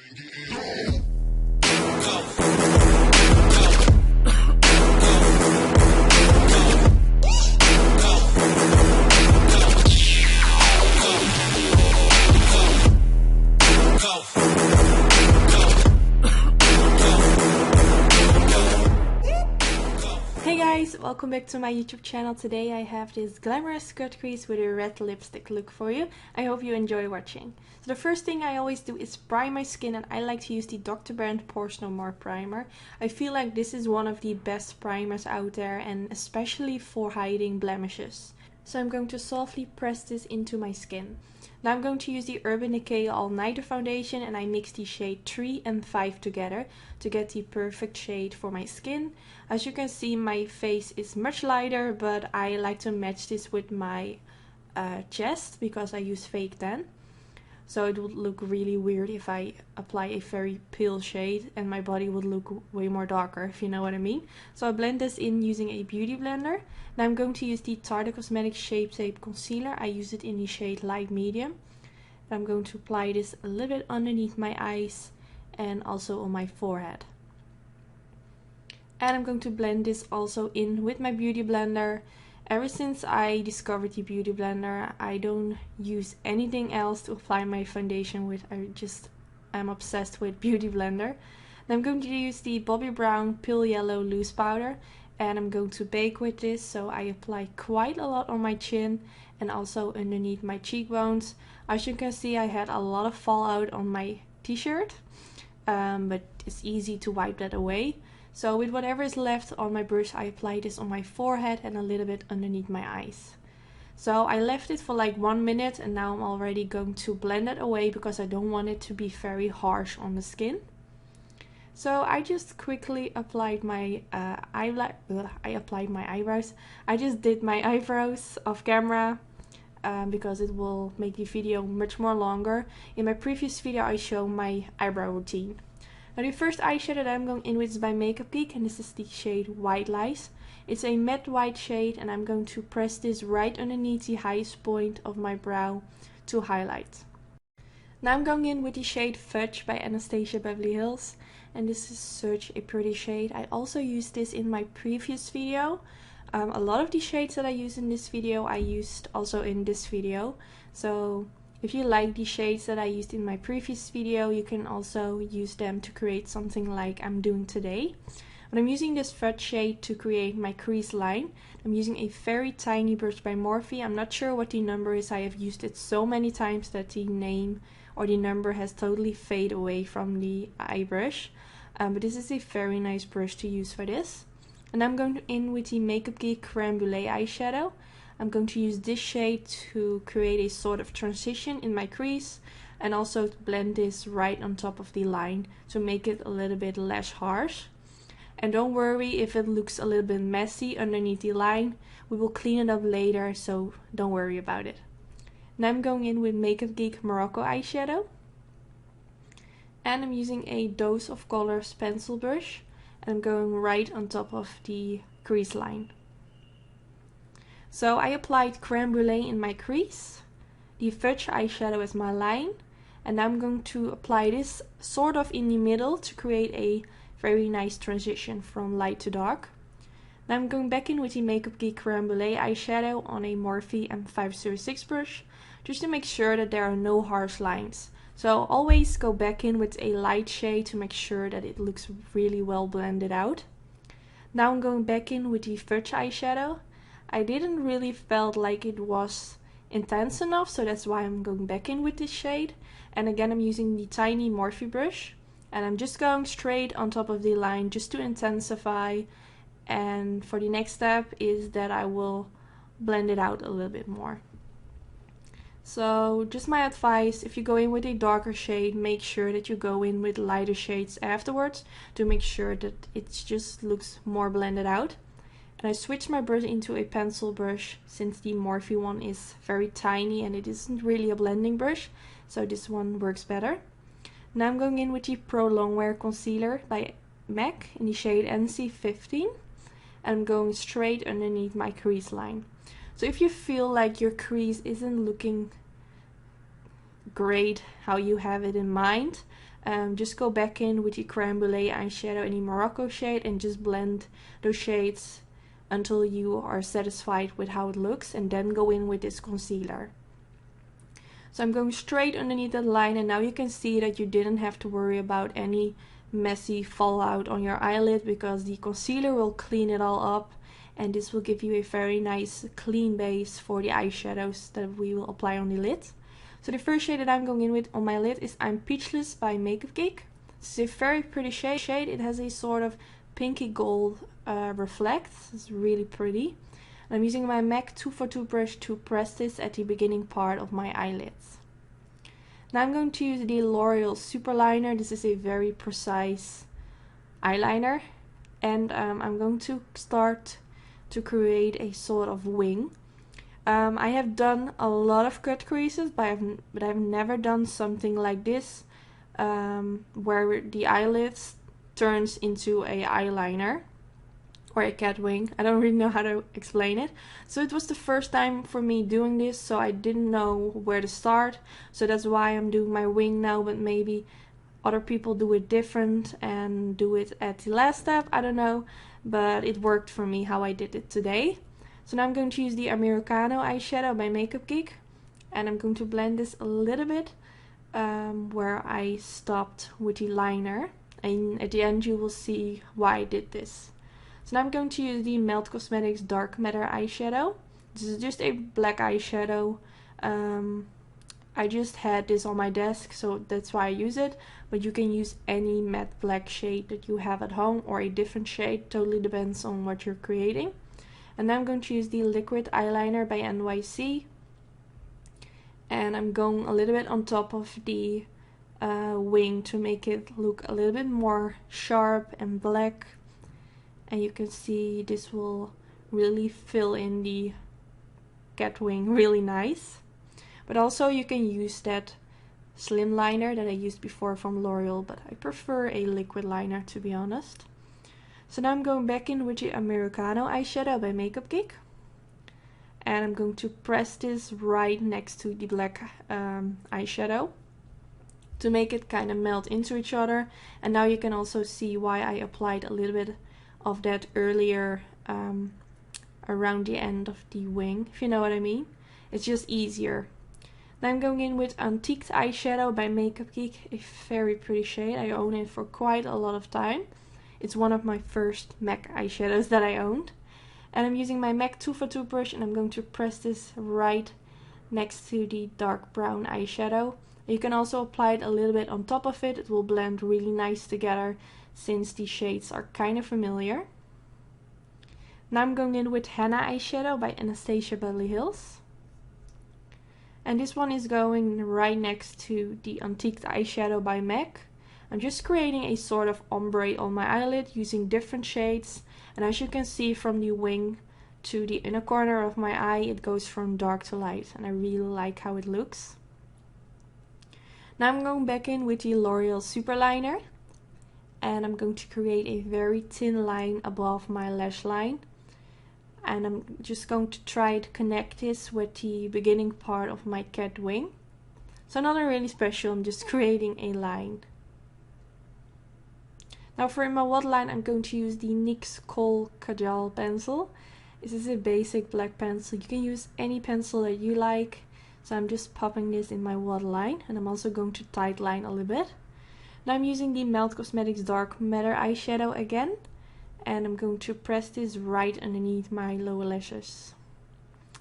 Hey guys, welcome back to my YouTube channel. Today I have this glamorous cut crease with a red lipstick look for you. I hope you enjoy watching. So the first thing I always do is prime my skin, and I like to use the Dr. Brand Pores No More primer. I feel like this is one of the best primers out there, and especially for hiding blemishes. So I'm going to softly press this into my skin. Now I'm going to use the Urban Decay All Nighter foundation, and I mix the shade 3 and 5 together to get the perfect shade for my skin. As you can see, my face is much lighter, but I like to match this with my chest because I use fake tan. So it would look really weird if I apply a very pale shade and my body would look way more darker, if you know what I mean. So I blend this in using a beauty blender. Now I'm going to use the Tarte Cosmetics Shape Tape Concealer. I use it in the shade Light Medium. I'm going to apply this a little bit underneath my eyes and also on my forehead. And I'm going to blend this also in with my beauty blender. Ever since I discovered the beauty blender, I don't use anything else to apply my foundation with. I'm obsessed with beauty blender. Then I'm going to use the Bobbi Brown Pale Yellow Loose Powder, and I'm going to bake with this. So I apply quite a lot on my chin and also underneath my cheekbones. As you can see, I had a lot of fallout on my t-shirt, but it's easy to wipe that away. So with whatever is left on my brush, I apply this on my forehead and a little bit underneath my eyes. So I left it for like 1 minute, and now I'm already going to blend it away because I don't want it to be very harsh on the skin. So I just quickly applied my eyebrows. I just did my eyebrows off camera because it will make the video much more longer. In my previous video I show my eyebrow routine. Now the first eyeshadow that I'm going in with is by Makeup Geek, and this is the shade White Lies. It's a matte white shade, and I'm going to press this right underneath the highest point of my brow to highlight. Now I'm going in with the shade Fudge by Anastasia Beverly Hills, and this is such a pretty shade. I also used this in my previous video. A lot of the shades that I use in this video I used also in this video. So if you like the shades that I used in my previous video, you can also use them to create something like I'm doing today. But I'm using this Fudge shade to create my crease line. I'm using a very tiny brush by Morphe. I'm not sure what the number is. I have used it so many times that the name or the number has totally faded away from the eye brush. But this is a very nice brush to use for this. And I'm going in with the Makeup Geek Creme Brulee eyeshadow. I'm going to use this shade to create a sort of transition in my crease, and also to blend this right on top of the line to make it a little bit less harsh. And don't worry if it looks a little bit messy underneath the line. We will clean it up later, so don't worry about it. Now I'm going in with Makeup Geek Morocco eyeshadow. And I'm using a Dose of Colors pencil brush. And I'm going right on top of the crease line. So I applied Creme Brulee in my crease, the Fudge eyeshadow as my line, and now I'm going to apply this sort of in the middle to create a very nice transition from light to dark. Now I'm going back in with the Makeup Geek Creme Brulee eyeshadow on a Morphe M506 brush, just to make sure that there are no harsh lines. So always go back in with a light shade to make sure that it looks really well blended out. Now I'm going back in with the Fudge eyeshadow. I didn't really felt like it was intense enough, so that's why I'm going back in with this shade. And again, I'm using the tiny Morphe brush, and I'm just going straight on top of the line just to intensify. And for the next step is that I will blend it out a little bit more. So just my advice, if you go in with a darker shade, make sure that you go in with lighter shades afterwards to make sure that it just looks more blended out. And I switched my brush into a pencil brush since the Morphe one is very tiny and it isn't really a blending brush, so this one works better. Now I'm going in with the Pro Longwear Concealer by MAC in the shade NC15, and I'm going straight underneath my crease line. So if you feel like your crease isn't looking great how you have it in mind, just go back in with the Creme Brulee eyeshadow in the Morocco shade and just blend those shades until you are satisfied with how it looks, and then go in with this concealer. So I'm going straight underneath that line, and now you can see that you didn't have to worry about any messy fallout on your eyelid, because the concealer will clean it all up, and this will give you a very nice clean base for the eyeshadows that we will apply on the lid. So the first shade that I'm going in with on my lid is I'm Peachless by Makeup Geek. This is a very pretty shade. It has a sort of pinky gold reflect. It's really pretty. And I'm using my MAC 242 brush to press this at the beginning part of my eyelids. Now I'm going to use the L'Oreal Super Liner. This is a very precise eyeliner, and I'm going to start to create a sort of wing. I have done a lot of cut creases, but I've never done something like this, where the eyelids turns into a eyeliner or a cat wing. I don't really know how to explain it. So it was the first time for me doing this, so I didn't know where to start. So that's why I'm doing my wing now, but maybe other people do it different and do it at the last step. I don't know, but it worked for me how I did it today. So now I'm going to use the Americano eyeshadow by Makeup Geek, and I'm going to blend this a little bit where I stopped with the liner, and at the end you will see why I did this. So now I'm going to use the Melt Cosmetics Dark Matter eyeshadow. This is just a black eyeshadow. I just had this on my desk, so that's why I use it, but you can use any matte black shade that you have at home, or a different shade, totally depends on what you're creating. And now I'm going to use the Liquid Eyeliner by NYC, and I'm going a little bit on top of the wing to make it look a little bit more sharp and black. And you can see this will really fill in the cat wing really nice. But also you can use that slim liner that I used before from L'Oreal, but I prefer a liquid liner, to be honest. So now I'm going back in with the Americano eyeshadow by Makeup Geek, and I'm going to press this right next to the black eyeshadow to make it kind of melt into each other. And now you can also see why I applied a little bit of that earlier around the end of the wing, if you know what I mean. It's just easier. Now I'm going in with Antiqued eyeshadow by Makeup Geek, a very pretty shade. I own it for quite a lot of time. It's one of my first MAC eyeshadows that I owned. And I'm using my MAC 242 brush, and I'm going to press this right next to the dark brown eyeshadow. You can also apply it a little bit on top of it. It will blend really nice together since the shades are kind of familiar. Now I'm going in with Henna eyeshadow by Anastasia Beverly Hills. And this one is going right next to the Antiqued eyeshadow by MAC. I'm just creating a sort of ombre on my eyelid using different shades, and as you can see from the wing to the inner corner of my eye, it goes from dark to light, and I really like how it looks. Now I'm going back in with the L'Oreal Super Liner, and I'm going to create a very thin line above my lash line, and I'm just going to try to connect this with the beginning part of my cat wing. So nothing really special, I'm just creating a line. Now for my waterline, I'm going to use the NYX Kohl Kajal pencil. This is a basic black pencil. You can use any pencil that you like. So I'm just popping this in my waterline, and I'm also going to tight line a little bit. Now I'm using the Melt Cosmetics Dark Matter eyeshadow again, and I'm going to press this right underneath my lower lashes.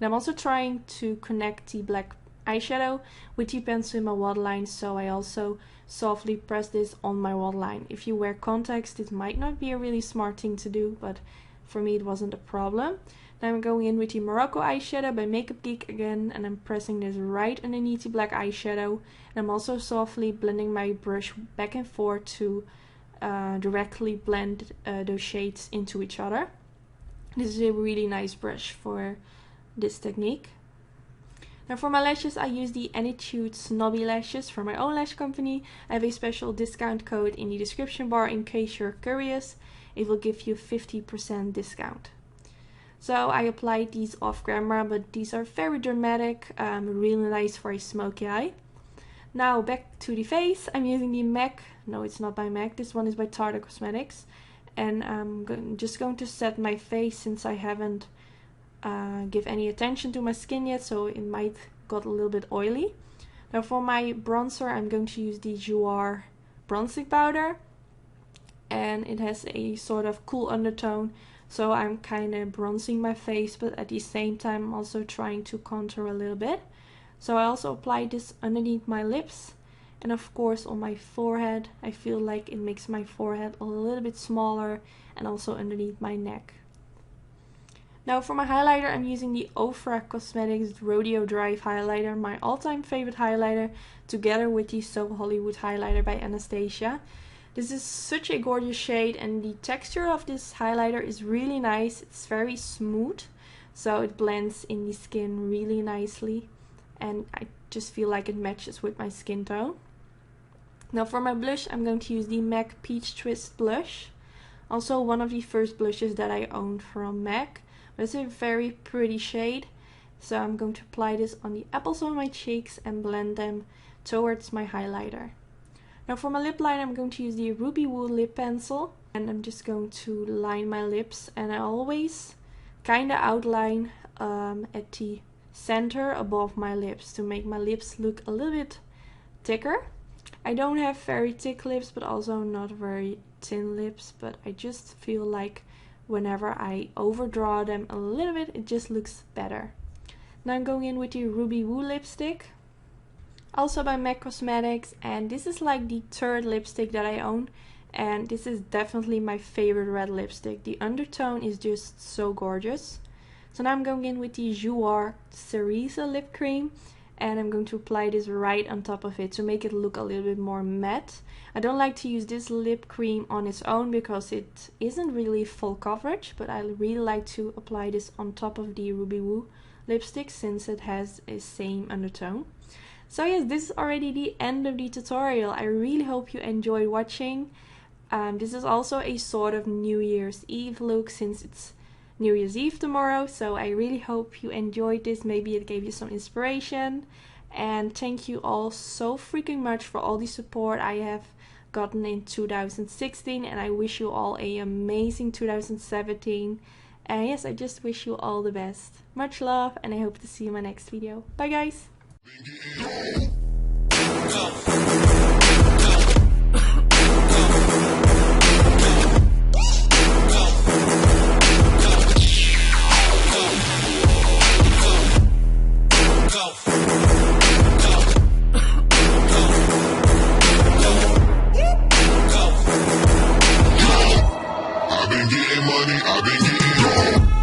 And I'm also trying to connect the black eyeshadow with the pencil in my waterline, so I also softly press this on my waterline. If you wear contacts, this might not be a really smart thing to do, but for me it wasn't a problem. Now I'm going in with the Morocco eyeshadow by Makeup Geek again, and I'm pressing this right underneath the black eyeshadow, and I'm also softly blending my brush back and forth to directly blend those shades into each other. This is a really nice brush for this technique. Now for my lashes, I use the Anytude Snobby Lashes from my own lash company. I have a special discount code in the description bar in case you're curious. It will give you 50% discount. So I applied these off camera, but these are very dramatic, really nice for a smoky eye. Now back to the face. I'm using the MAC, no it's not by MAC, this one is by Tarte Cosmetics. And I'm just going to set my face since I haven't give any attention to my skin yet, so it might got a little bit oily. Now for my bronzer I'm going to use the Jouer bronzing powder. And it has a sort of cool undertone, so I'm kind of bronzing my face, but at the same time I'm also trying to contour a little bit. So I also apply this underneath my lips and of course on my forehead. I feel like it makes my forehead a little bit smaller, and also underneath my neck. Now for my highlighter I'm using the Ofra Cosmetics Rodeo Drive highlighter, my all-time favorite highlighter, together with the So Hollywood highlighter by Anastasia. This is such a gorgeous shade, and the texture of this highlighter is really nice. It's very smooth, so it blends in the skin really nicely, and I just feel like it matches with my skin tone. Now for my blush I'm going to use the MAC Peach Twist blush. Also one of the first blushes that I owned from MAC. But it's a very pretty shade, so I'm going to apply this on the apples of my cheeks and blend them towards my highlighter. Now for my lip liner I'm going to use the Ruby Woo lip pencil, and I'm just going to line my lips, and I always kind of outline at the center above my lips to make my lips look a little bit thicker. I don't have very thick lips but also not very thin lips, but I just feel like whenever I overdraw them a little bit it just looks better. Now I'm going in with the Ruby Woo lipstick, also by MAC Cosmetics, and this is like the third lipstick that I own, and this is definitely my favorite red lipstick. The undertone is just so gorgeous. So now I'm going in with the Jouer Cereza lip cream, and I'm going to apply this right on top of it to make it look a little bit more matte. I don't like to use this lip cream on its own because it isn't really full coverage, but I really like to apply this on top of the Ruby Woo lipstick since it has a same undertone. So yes, this is already the end of the tutorial. I really hope you enjoyed watching. This is also a sort of New Year's Eve look since it's New Year's Eve tomorrow, so I really hope you enjoyed this. Maybe it gave you some inspiration, and thank you all so freaking much for all the support I have gotten in 2016, and I wish you all an amazing 2017. And yes, I just wish you all the best. Much love, and I hope to see you in my next video. Bye guys! I've been getting money, I've been getting